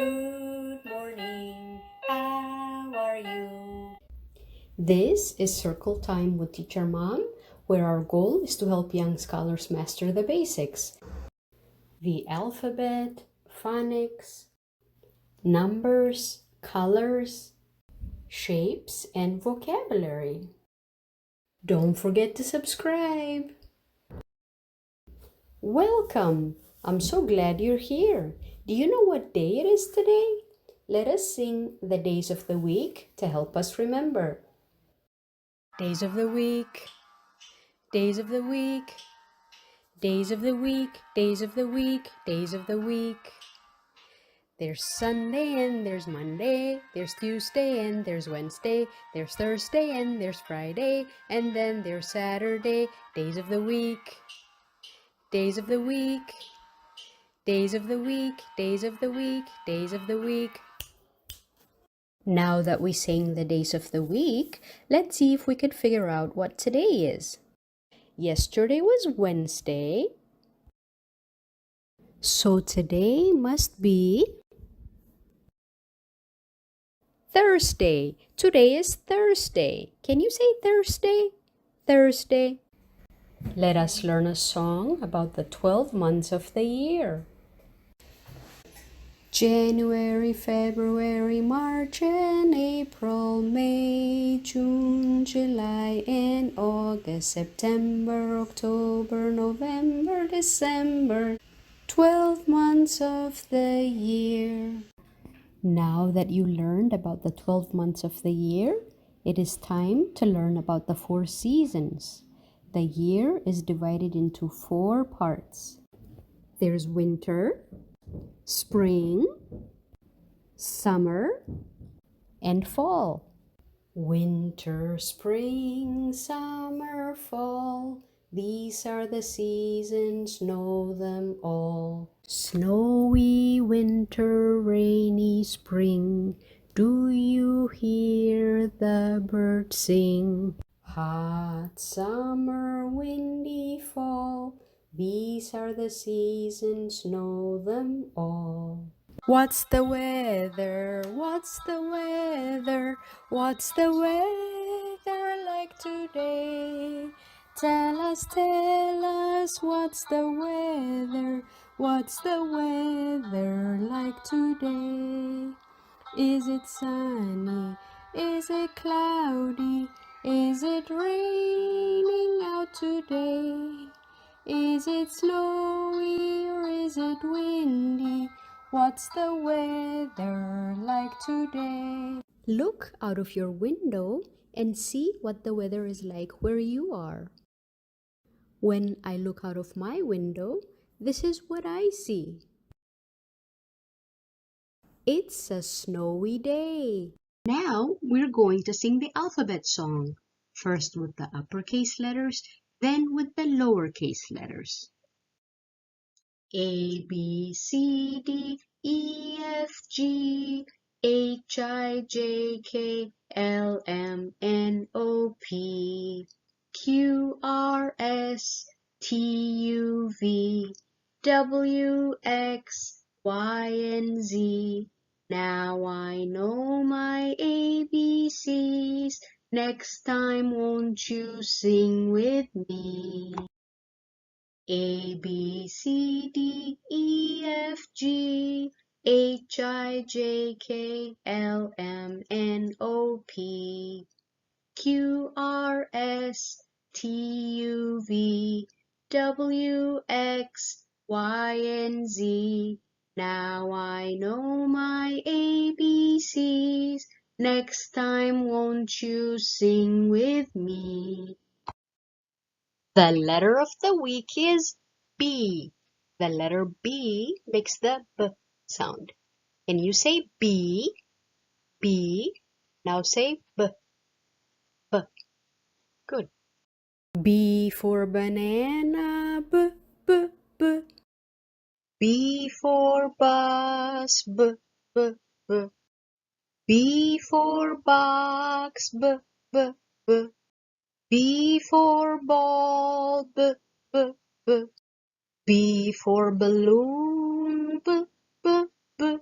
Good morning, how are you? This is Circle Time with Teacher Mom, where our goal is to help young scholars master the basics: the alphabet, phonics, numbers, colors, shapes, and vocabulary. Don't forget to subscribe. Welcome! I'm so glad you're here. Do you know what day it is today? Let us sing the days of the week to help us remember. Days of the week, days of the week, days of the week, days of the week, days of the week. There's Sunday and there's Monday, there's Tuesday and there's Wednesday, there's Thursday and there's Friday, and then there's Saturday. Days of the week, days of the week, days of the week, days of the week, days of the week. Now that we sang the days of the week, let's see if we could figure out what today is. Yesterday was Wednesday, so today must be Thursday. Today is Thursday. Can you say Thursday? Thursday. Let us learn a song about the 12 months of the year. January, February, March and April, May, June, July and August, September, October, November, December. 12 months of the year. Now that you learned about the 12 months of the year, it is time to learn about the 4 seasons. The year is divided into 4 parts. There's winter, spring, summer, and fall. Winter, spring, summer, fall. These are the seasons, know them all. Snowy winter, rainy spring. Do you hear the birds sing? Hot summer, windy fall. These are the seasons, know them all. What's the weather? What's the weather? What's the weather like today? Tell us, what's the weather? What's the weather like today? Is it sunny? Is it cloudy? Is it raining out today? Is it snowy or is it windy? What's the weather like today? Look out of your window and see what the weather is like where you are. When I look out of my window, this is what I see. It's a snowy day. Now we're going to sing the alphabet song, first with the uppercase letters, then with the lowercase letters. A, B, C, D, E, F, G, H, I, J, K, L, M, N, O, P, Q, R, S, T, U, V, W, X, Y, and Z. Now I know my ABCs. Next time won't you sing with me? A, B, C, D, E, F, G, H, I, J, K, L, M, N, O, P, Q, R, S, T, U, V, W, X, Y, and Z. Now I know my ABCs. Next time won't you sing with me? The letter of the week is B. The letter B makes the B sound. Can you say B? B. Now say B. B. Good. B for banana. B, B, B. B for bus. B, B, B. B for box. B, B, B. B for ball. B, B, B. B for balloon. B, B, B.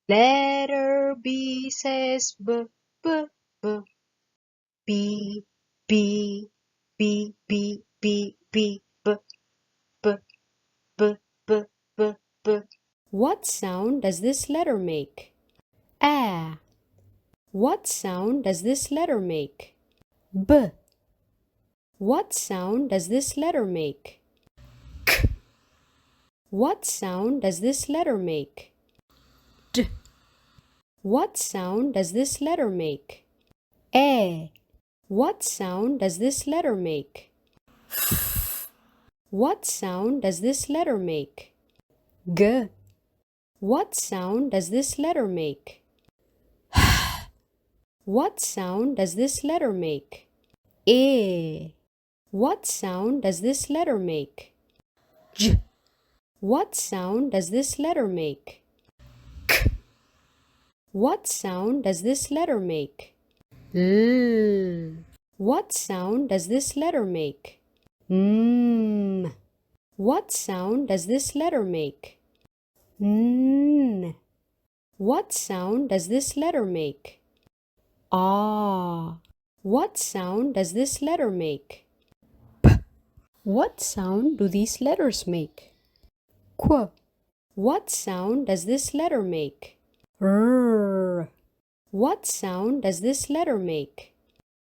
Letter B says B, B, B. B, B, B, B, B, B, B, B, B, B, B, B. What sound does this letter make? A. What sound does this letter make? B. What sound does this letter make? K. What sound does this letter make? D. What sound does this letter make? A. What sound does this letter make? What sound does this letter make? G. What sound does this letter make? What sound does this letter make? A. What sound does this letter make? J. What sound does this letter make? K. What sound does this letter make? L. What sound does this letter make? M. What sound does this letter make? N. What sound does this letter make? Ah. What sound does this letter make? P. What sound do these letters make? Qu. What sound does this letter make? R. What sound does this letter make?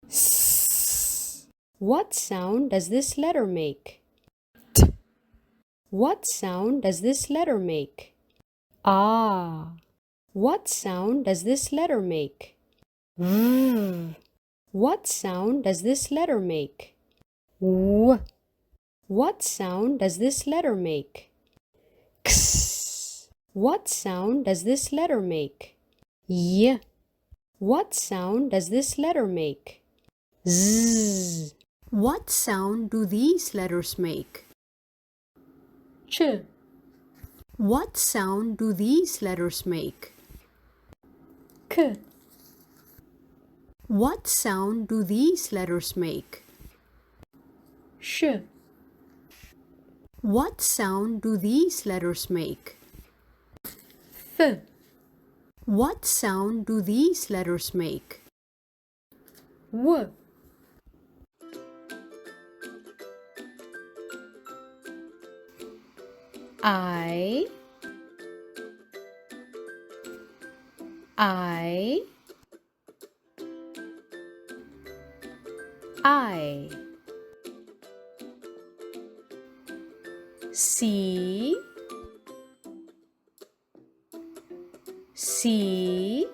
S. What sound does this letter make? T. What sound does this letter make? Ah. What sound does this letter make? V. What sound does this letter make? W. What sound does this letter make? X. What sound does this letter make? Y. What sound does this letter make? Z. What sound do these letters make? Ch. What sound do these letters make? K. What sound do these letters make? Sh. What sound do these letters make? F. What sound do these letters make? W. I. I. C. C.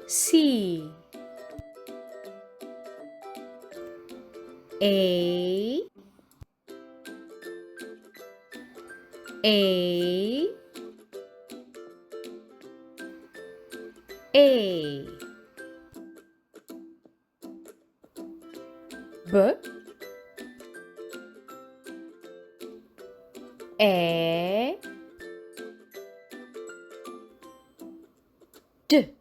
C. A. A. A. B. A. D.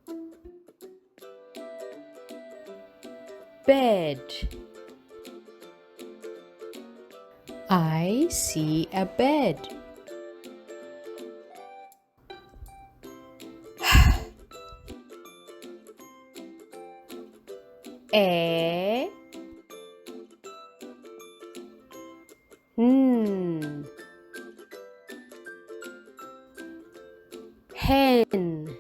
Bed. I see a bed. A. N. Hen.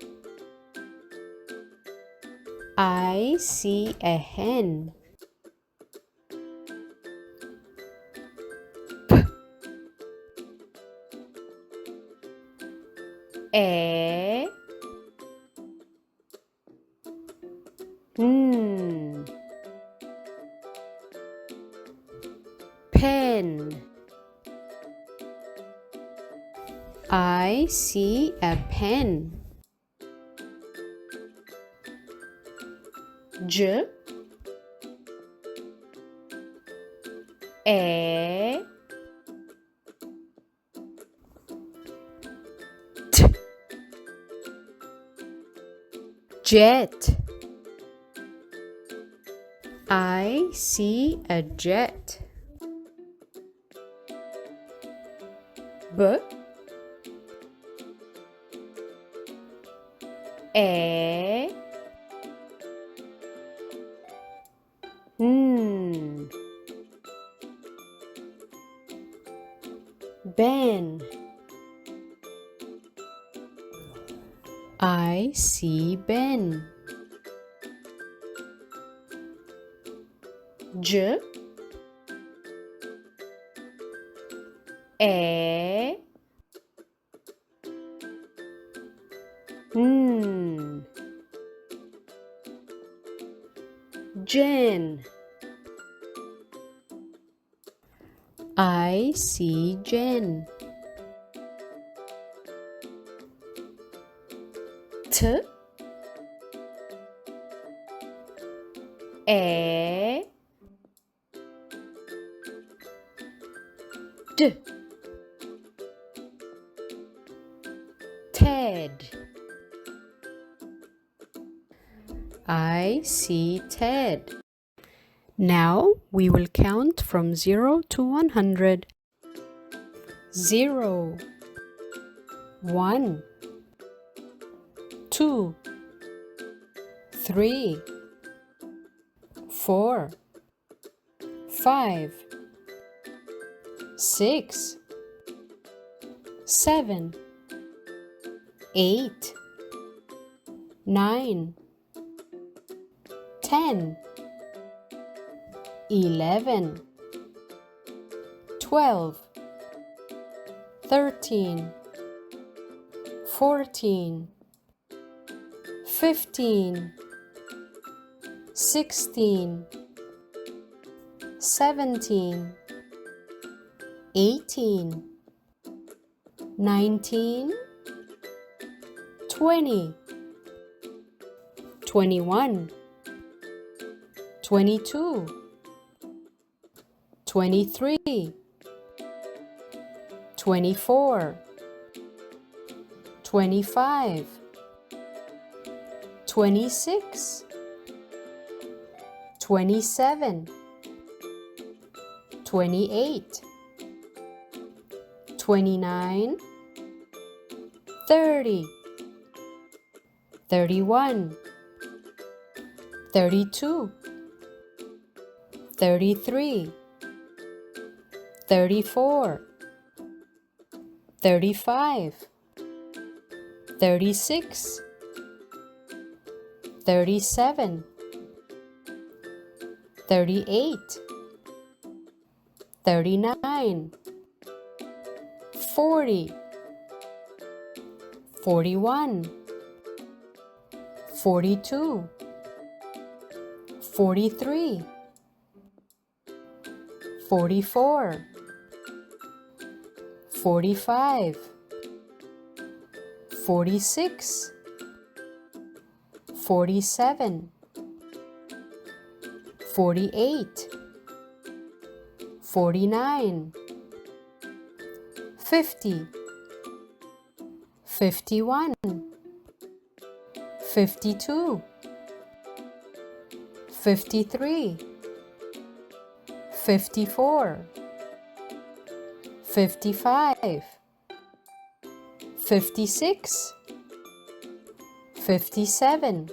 I see a hen. P. A. N. Pen. I see a pen. J. A. T. Jet. I see a jet. B. E, N, Ben. I see Ben. J, E, N, Jen. I see Jen. T, E, D, Ted. I see Ted. Now we will count from 0 to 100. 0, 1, 2, 3, 4, 5, 6, 7, 8, 9, 10, 11, 12, 13, 14, 15, 16, 17, 18, 19, 20, 21, 22, 23, 24, 25, 26, 27, 28, 29, 30, 31, 32, 33, 34, 35, 36, 37, 38, 39, 40, 41, 42, 43, 44, 45, 46, 47, 48, 49, 50, 51, 52, 53, 54, 55, 56, 57,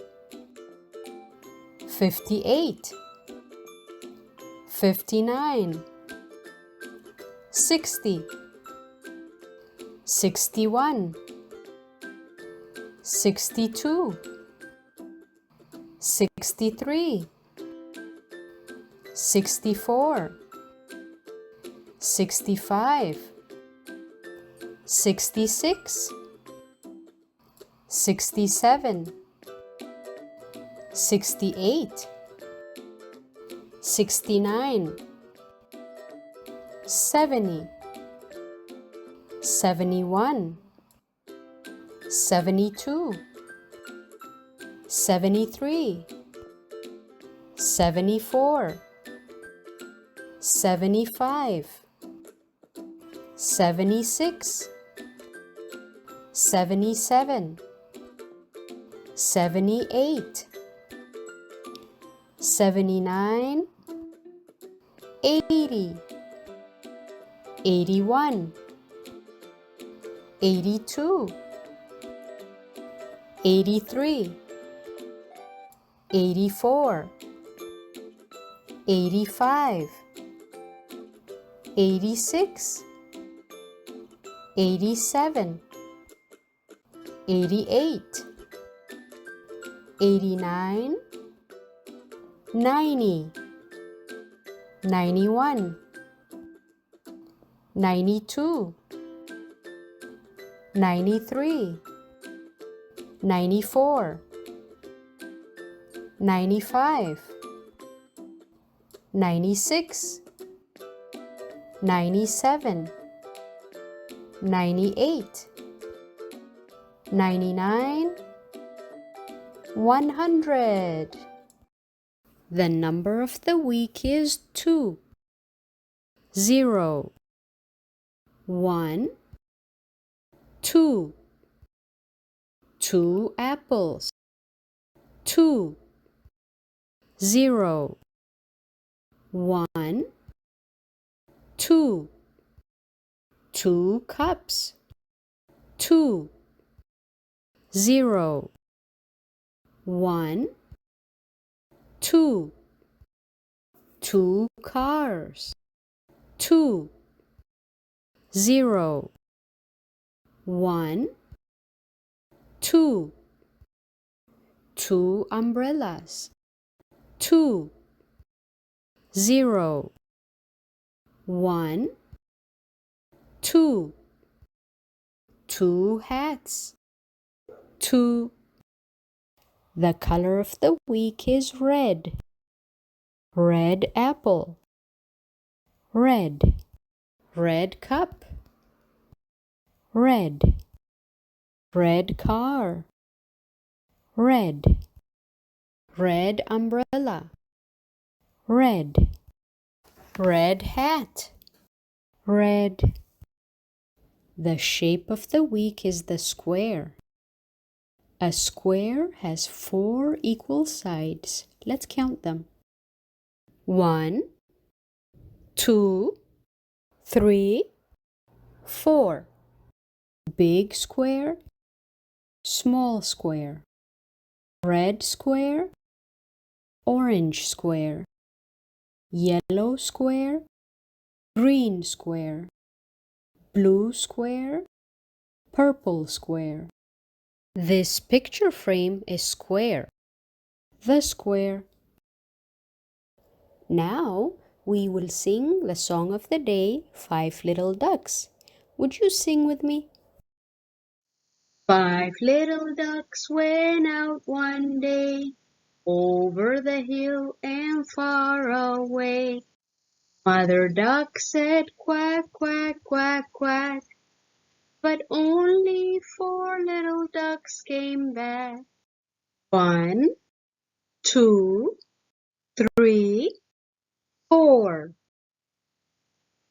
58, 59, 60, 61, 62, 63, 64, 65, 66, 67, 68, 69, 70, 71, 72, 73, 74, 75, 76, 77, 78, 79, 80, 81, 82, 83, 84, 85, 86, 87, 88, 89, 90, 91, 92, 93, 94, 95, 96, 97, 98, 99, 100. The number of the week is 2. 0, 1, 2. 2 apples. 2, 0, 1, 2. 2 cups. 2, 0, 1, 2. 2 cars. 2, 0, 1, 2. 2 umbrellas. 2, 0, 1, 2. 2 hats. 2. The color of the week is red. Red apple. Red. Red cup. Red. Red car. Red. Red umbrella. Red. Red hat. Red. The shape of the week is the square. A square has 4 equal sides. Let's count them. 1, 2, 3, 4. Big square, small square, red square, orange square, yellow square, green square, blue square, purple square. This picture frame is square. The square. Now we will sing the song of the day, 5 Little Ducks. Would you sing with me? 5 little ducks went out one day, over the hill and far away. Mother duck said quack, quack, quack, quack, but only 4 little ducks came back. 1, 2, 3, 4.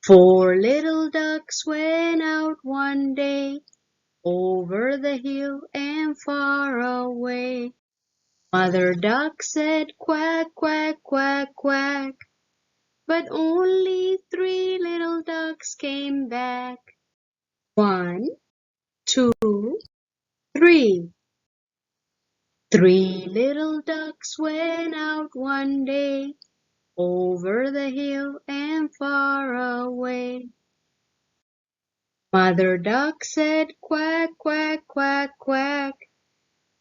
4 little ducks went out one day, over the hill and far away. Mother duck said quack, quack, quack, quack, but only 3 little ducks came back. 1, 2, 3. 3 little ducks went out one day, over the hill and far away. Mother duck said quack, quack, quack, quack,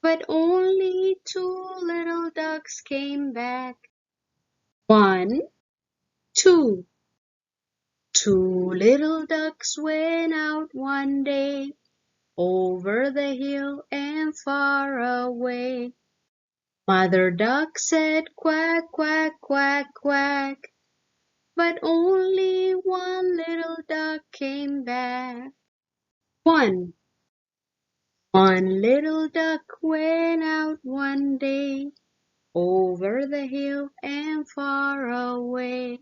but only 2 little ducks came back. 1, 2. 2 little ducks went out one day, over the hill and far away. Mother duck said quack, quack, quack, quack, but only 1 little duck came back. 1. 1 little duck went out one day, over the hill and far away.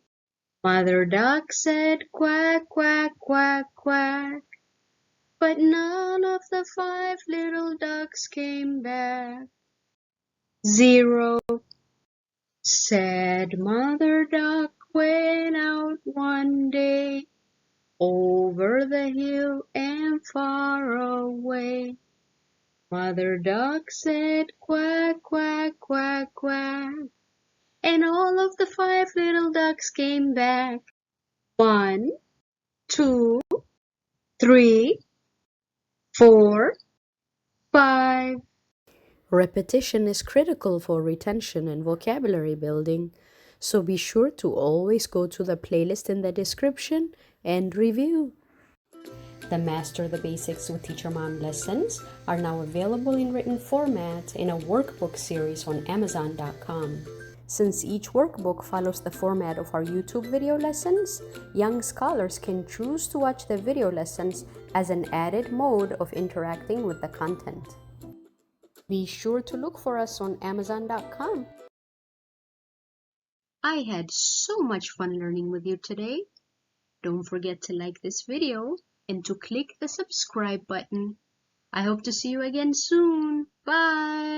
Mother duck said quack, quack, quack, quack, but none of the 5 little ducks came back. 0. Said Mother duck went out one day, over the hill and far away. Mother duck said quack, quack, quack, quack. And all of the 5 little ducks came back. 1, 2, 3, 4, 5. Repetition is critical for retention and vocabulary building, so be sure to always go to the playlist in the description and review. The Master the Basics with Teacher Mom lessons are now available in written format in a workbook series on Amazon.com. Since each workbook follows the format of our YouTube video lessons, young scholars can choose to watch the video lessons as an added mode of interacting with the content. Be sure to look for us on Amazon.com. I had so much fun learning with you today. Don't forget to like this video and to click the subscribe button. I hope to see you again soon. Bye!